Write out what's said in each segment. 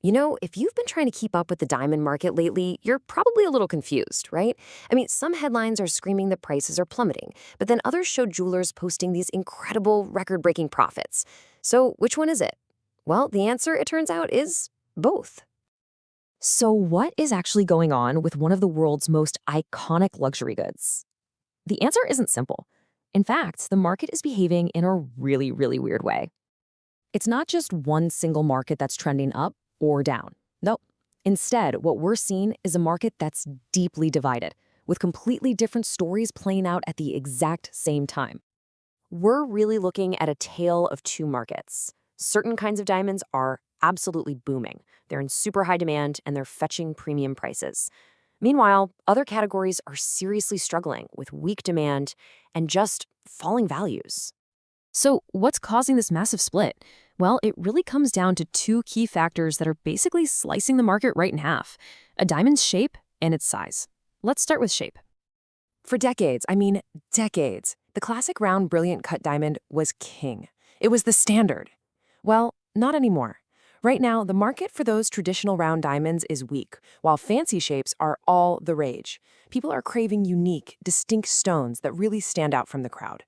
You know, if you've been trying to keep up with the diamond market lately, you're probably a little confused, right? I mean, some headlines are screaming that prices are plummeting, but then others show jewelers posting these incredible record-breaking profits. So which one is it? Well, the answer, it turns out, is both. So, what is actually going on with one of the world's most iconic luxury goods? The answer isn't simple. In fact, the market is behaving in a really, really weird way. It's not just one single market that's trending up or down. Nope. Instead, what we're seeing is a market that's deeply divided, with completely different stories playing out at the exact same time. We're really looking at a tale of two markets. Certain kinds of diamonds are absolutely booming. They're in super high demand and they're fetching premium prices. Meanwhile, other categories are seriously struggling with weak demand and just falling values. So, what's causing this massive split? Well, it really comes down to two key factors that are basically slicing the market right in half: a diamond's shape and its size. Let's start with shape. For decades, I mean decades, the classic round brilliant cut diamond was king. It was the standard. Well, not anymore. Right now, the market for those traditional round diamonds is weak, while fancy shapes are all the rage. People are craving unique, distinct stones that really stand out from the crowd.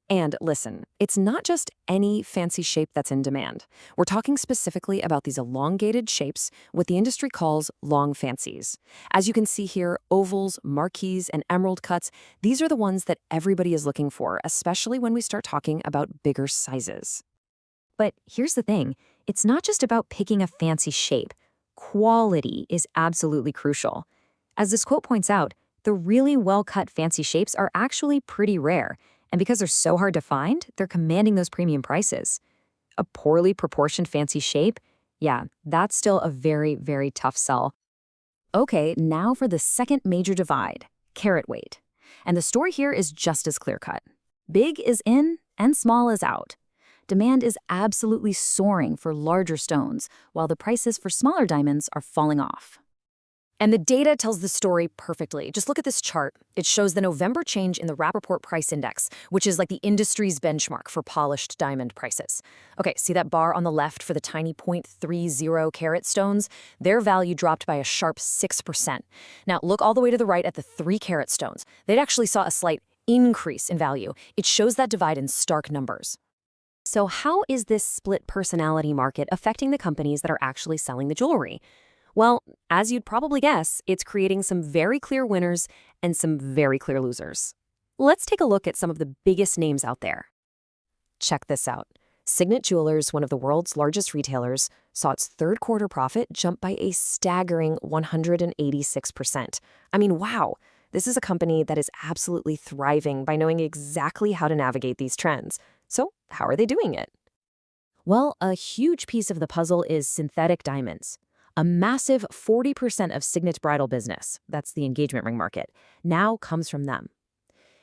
And listen, it's not just any fancy shape that's in demand. We're talking specifically about these elongated shapes, what the industry calls long fancies. As you can see here, ovals, marquise, and emerald cuts, these are the ones that everybody is looking for, especially when we start talking about bigger sizes. But here's the thing, it's not just about picking a fancy shape. Quality is absolutely crucial. As this quote points out, the really well-cut fancy shapes are actually pretty rare, and because they're so hard to find, they're commanding those premium prices. A poorly proportioned fancy shape? Yeah, that's still a very, very tough sell. Okay, now for the second major divide, carat weight. And the story here is just as clear-cut. Big is in and small is out. Demand is absolutely soaring for larger stones, while the prices for smaller diamonds are falling off. And the data tells the story perfectly. Just look at this chart. It shows the November change in the Rappaport Price Index, which is like the industry's benchmark for polished diamond prices. Okay, see that bar on the left for the tiny 0.30 carat stones? Their value dropped by a sharp 6%. Now, look all the way to the right at the 3-carat stones. They actually saw a slight increase in value. It shows that divide in stark numbers. So how is this split personality market affecting the companies that are actually selling the jewelry? Well, as you'd probably guess, it's creating some very clear winners and some very clear losers. Let's take a look at some of the biggest names out there. Check this out. Signet Jewelers, one of the world's largest retailers, saw its third quarter profit jump by a staggering 186%. I mean, wow! This is a company that is absolutely thriving by knowing exactly how to navigate these trends. So, how are they doing it? Well, a huge piece of the puzzle is synthetic diamonds. A massive 40% of Signet's bridal business, that's the engagement ring market, now comes from them.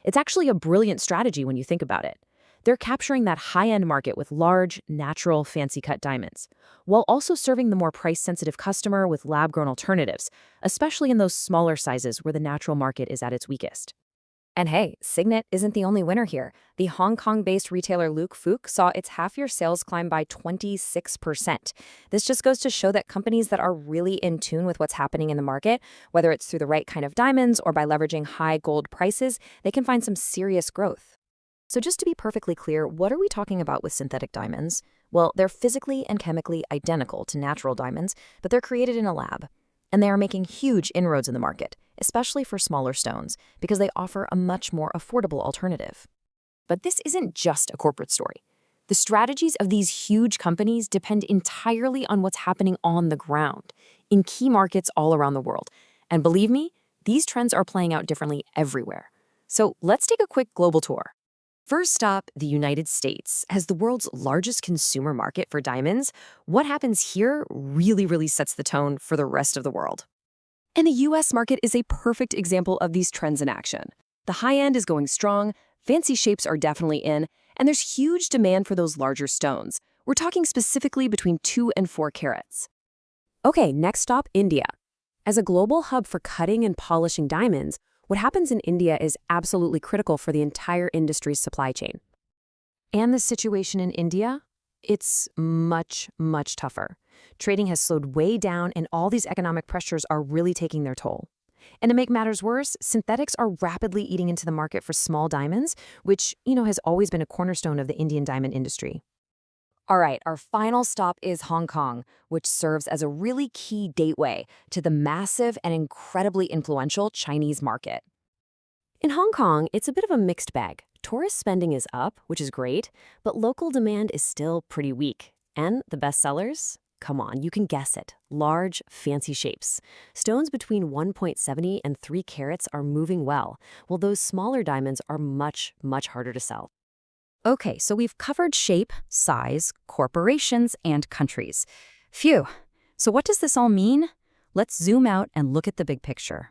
It's actually a brilliant strategy when you think about it. They're capturing that high-end market with large, natural, fancy-cut diamonds, while also serving the more price-sensitive customer with lab-grown alternatives, especially in those smaller sizes where the natural market is at its weakest. And hey, Signet isn't the only winner here. The Hong Kong-based retailer Luk Fook saw its half-year sales climb by 26%. This just goes to show that companies that are really in tune with what's happening in the market, whether it's through the right kind of diamonds or by leveraging high gold prices, they can find some serious growth. So just to be perfectly clear, what are we talking about with synthetic diamonds? Well, they're physically and chemically identical to natural diamonds, but they're created in a lab. And they are making huge inroads in the market, especially for smaller stones, because they offer a much more affordable alternative. But this isn't just a corporate story. The strategies of these huge companies depend entirely on what's happening on the ground, in key markets all around the world. And believe me, these trends are playing out differently everywhere. So let's take a quick global tour. First stop, the United States. As the world's largest consumer market for diamonds, what happens here really sets the tone for the rest of the world. And the US market is a perfect example of these trends in action. The high end is going strong, fancy shapes are definitely in, and there's huge demand for those larger stones. We're talking specifically between 2 and 4 carats. Okay, next stop, India. As a global hub for cutting and polishing diamonds, what happens in India is absolutely critical for the entire industry's supply chain. And the situation in India? It's much, much tougher. Trading has slowed way down, and all these economic pressures are really taking their toll. And to make matters worse, synthetics are rapidly eating into the market for small diamonds, which, has always been a cornerstone of the Indian diamond industry. All right, our final stop is Hong Kong, which serves as a really key gateway to the massive and incredibly influential Chinese market. In Hong Kong, it's a bit of a mixed bag. Tourist spending is up, which is great, but local demand is still pretty weak. And the best sellers? Come on, you can guess it. Large, fancy shapes. Stones between 1.70 and 3 carats are moving well, while those smaller diamonds are much, much harder to sell. Okay, so we've covered shape, size, corporations, and countries. Phew. So what does this all mean? Let's zoom out and look at the big picture.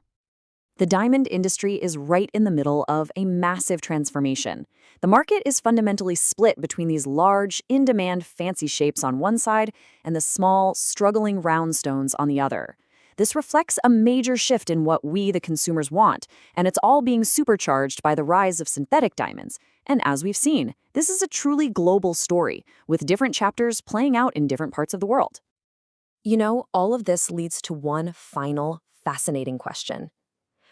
The diamond industry is right in the middle of a massive transformation. The market is fundamentally split between these large, in-demand, fancy shapes on one side and the small, struggling round stones on the other. This reflects a major shift in what we, the consumers, want, and it's all being supercharged by the rise of synthetic diamonds. And as we've seen, this is a truly global story, with different chapters playing out in different parts of the world. All of this leads to one final, fascinating question.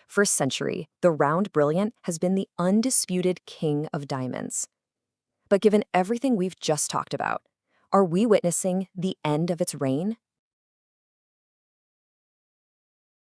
For a century, the round brilliant has been the undisputed king of diamonds. But given everything we've just talked about, are we witnessing the end of its reign?